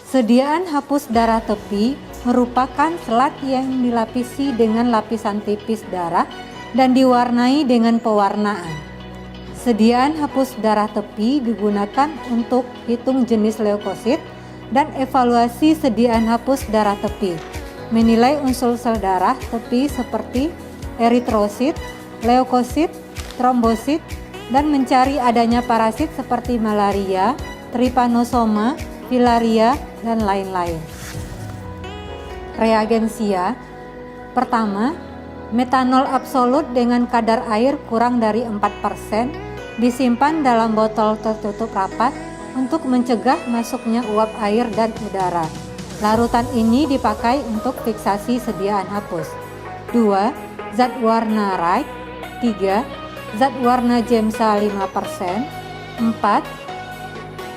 Sediaan hapus darah tepi merupakan selat yang dilapisi dengan lapisan tipis darah dan diwarnai dengan pewarnaan. Sediaan hapus darah tepi digunakan untuk hitung jenis leukosit dan evaluasi sediaan hapus darah tepi, menilai unsur sel darah tepi seperti eritrosit, leukosit, trombosit, dan mencari adanya parasit seperti malaria, trypanosoma, filaria, dan lain-lain. Reagensia. Pertama, metanol absolut dengan kadar air kurang dari 4% disimpan dalam botol tertutup rapat untuk mencegah masuknya uap air dan udara. Larutan ini dipakai untuk fiksasi sediaan hapus. 2. Zat warna Wright. 3. Zat warna Gemsa 5%. 4.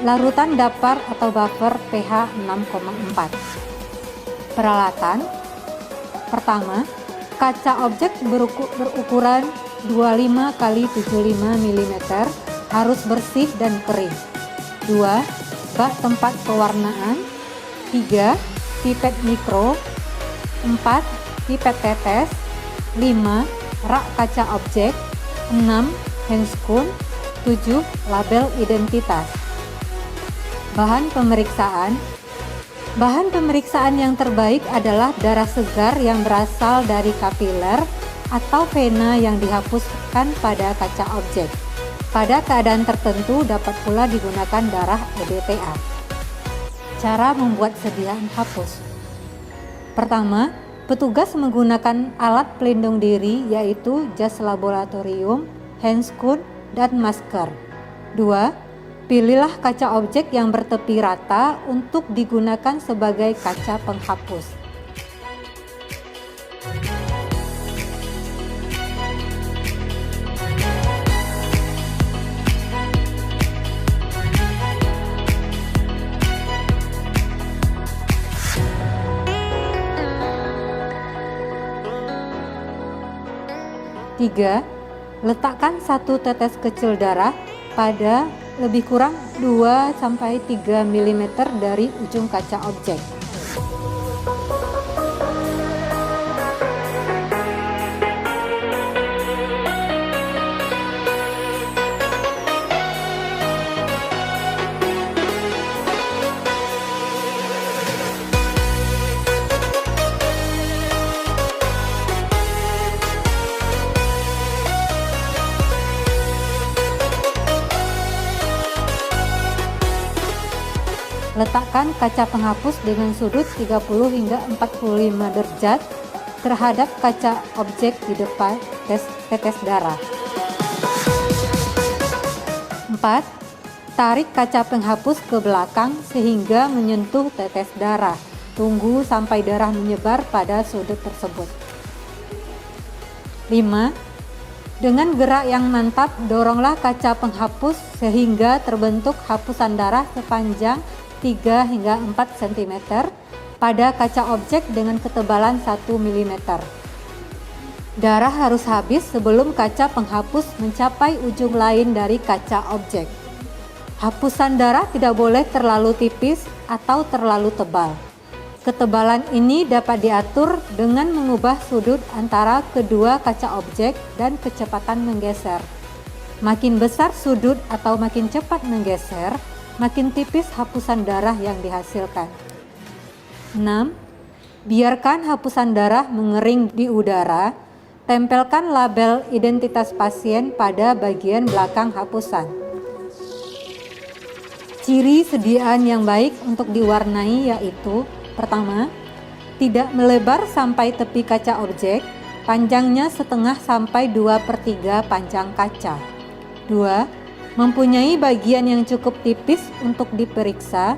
Larutan dapar atau buffer pH 6,4. Peralatan. Pertama, kaca objek berukuran 25 x 75 mm harus bersih dan kering. 2. Bak tempat pewarnaan. 3. Pipet mikro. 4. Pipet tetes. 5. Rak kaca objek. 6. Handscoon. 7. Label identitas. Bahan pemeriksaan. Bahan pemeriksaan yang terbaik adalah darah segar yang berasal dari kapiler atau vena yang dihapuskan pada kaca objek. Pada keadaan tertentu dapat pula digunakan darah EDTA. Cara membuat sediaan hapus. Pertama, petugas menggunakan alat pelindung diri yaitu jas laboratorium, handscoon, dan masker. 2. Pilihlah kaca objek yang bertepi rata untuk digunakan sebagai kaca penghapus. Tiga, letakkan 1 tetes kecil darah pada lebih kurang 2-3 mm dari ujung kaca objek. Letakkan kaca penghapus dengan sudut 30 hingga 45 derajat terhadap kaca objek di depan tetes darah. 4. Tarik kaca penghapus ke belakang sehingga menyentuh tetes darah. Tunggu sampai darah menyebar pada sudut tersebut. 5. Dengan gerak yang mantap, doronglah kaca penghapus sehingga terbentuk hapusan darah sepanjang 3 hingga 4 cm pada kaca objek dengan ketebalan 1 mm. Darah harus habis sebelum kaca penghapus mencapai ujung lain dari kaca objek. Hapusan darah tidak boleh terlalu tipis atau terlalu tebal. Ketebalan ini dapat diatur dengan mengubah sudut antara kedua kaca objek dan kecepatan menggeser. Makin besar sudut atau makin cepat menggeser, makin tipis hapusan darah yang dihasilkan. 6. Biarkan hapusan darah mengering di udara. Tempelkan label identitas pasien pada bagian belakang hapusan. Ciri sediaan yang baik untuk diwarnai yaitu: pertama, tidak melebar sampai tepi kaca objek, panjangnya setengah sampai 2/3 panjang kaca. 2. Mempunyai bagian yang cukup tipis untuk diperiksa.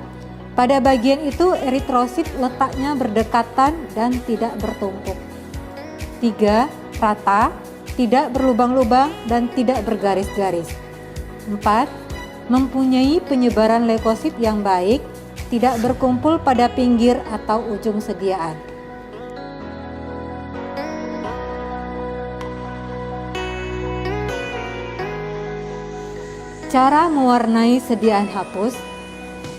Pada bagian itu eritrosit letaknya berdekatan dan tidak bertumpuk. 3. Rata, tidak berlubang-lubang dan tidak bergaris-garis. 4. Mempunyai penyebaran leukosit yang baik, tidak berkumpul pada pinggir atau ujung sediaan. Cara mewarnai sediaan hapus.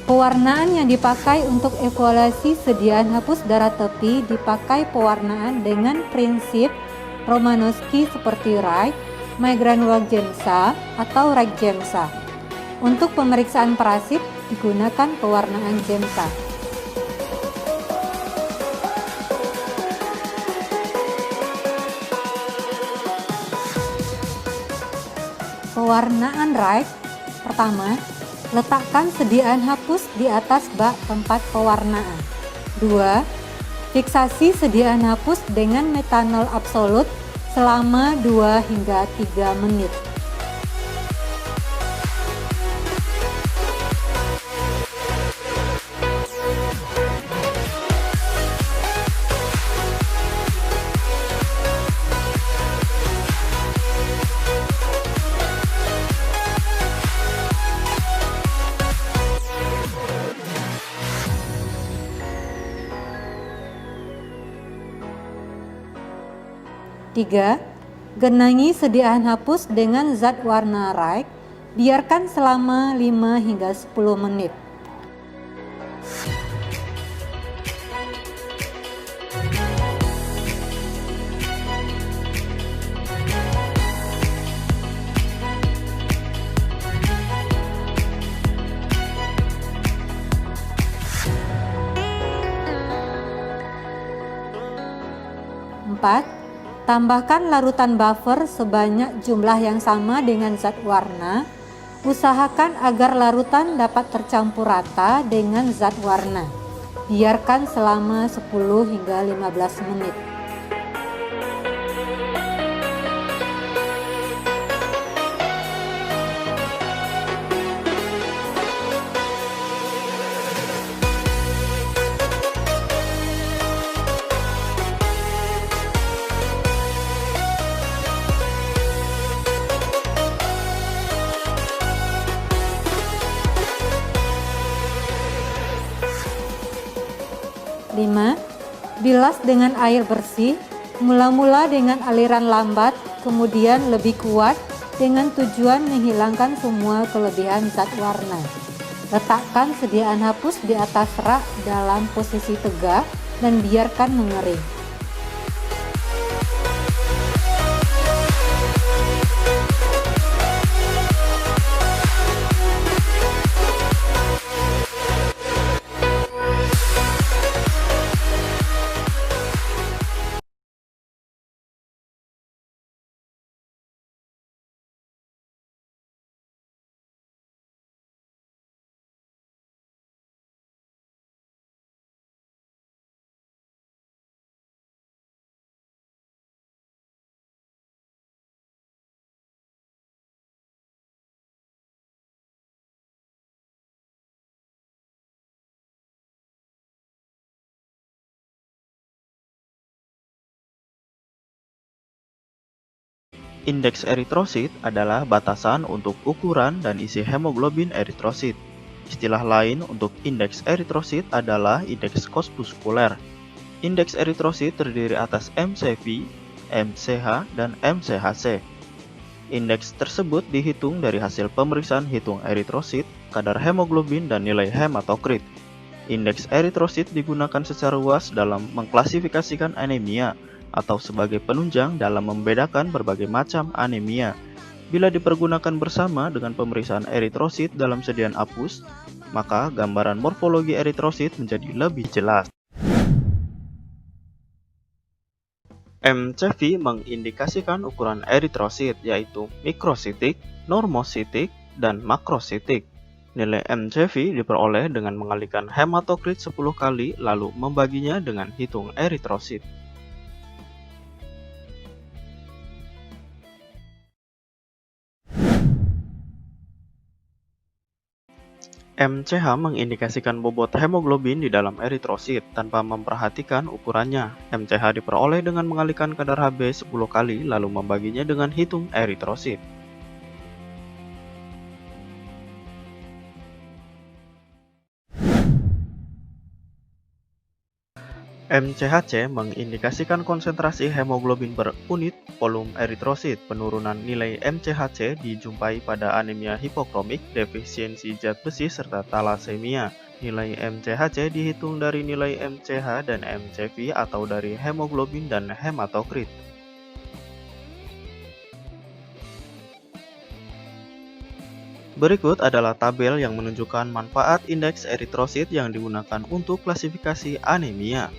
Pewarnaan yang dipakai untuk evaluasi sediaan hapus darah tepi dipakai pewarnaan dengan prinsip Romanowski seperti Wright, Migranulgenza, atau Wright-Gemza. Untuk pemeriksaan parasit digunakan pewarnaan Gemza. Pewarnaan Wright. Pertama, letakkan sediaan hapus di atas bak tempat pewarnaan. 2. Fiksasi sediaan hapus dengan metanol absolut selama 2 hingga 3 menit. Tiga, genangi sediaan hapus dengan zat warna Wright, biarkan selama 5 hingga 10 menit. Empat, tambahkan larutan buffer sebanyak jumlah yang sama dengan zat warna. Usahakan agar larutan dapat tercampur rata dengan zat warna. Biarkan selama 10 hingga 15 menit. Lima, bilas dengan air bersih, mula-mula dengan aliran lambat, kemudian lebih kuat dengan tujuan menghilangkan semua kelebihan zat warna. Letakkan sediaan hapus di atas rak dalam posisi tegak dan biarkan mengering. Indeks eritrosit adalah batasan untuk ukuran dan isi hemoglobin eritrosit. Istilah lain untuk indeks eritrosit adalah indeks korpuskuler. Indeks eritrosit terdiri atas MCV, MCH, dan MCHC. Indeks tersebut dihitung dari hasil pemeriksaan hitung eritrosit, kadar hemoglobin, dan nilai hematokrit. Indeks eritrosit digunakan secara luas dalam mengklasifikasikan anemia atau sebagai penunjang dalam membedakan berbagai macam anemia. Bila dipergunakan bersama dengan pemeriksaan eritrosit dalam sediaan hapus, maka gambaran morfologi eritrosit menjadi lebih jelas. MCV mengindikasikan ukuran eritrosit yaitu mikrositik, normositik, dan makrositik. Nilai MCV diperoleh dengan mengalihkan hematokrit 10 kali lalu membaginya dengan hitung eritrosit. MCH mengindikasikan bobot hemoglobin di dalam eritrosit tanpa memperhatikan ukurannya. MCH diperoleh dengan mengalihkan kadar Hb 10 kali lalu membaginya dengan hitung eritrosit. MCHC mengindikasikan konsentrasi hemoglobin per unit volume eritrosit. Penurunan nilai MCHC dijumpai pada anemia hipokromik, defisiensi zat besi, serta talasemia. Nilai MCHC dihitung dari nilai MCH dan MCV atau dari hemoglobin dan hematokrit. Berikut adalah tabel yang menunjukkan manfaat indeks eritrosit yang digunakan untuk klasifikasi anemia.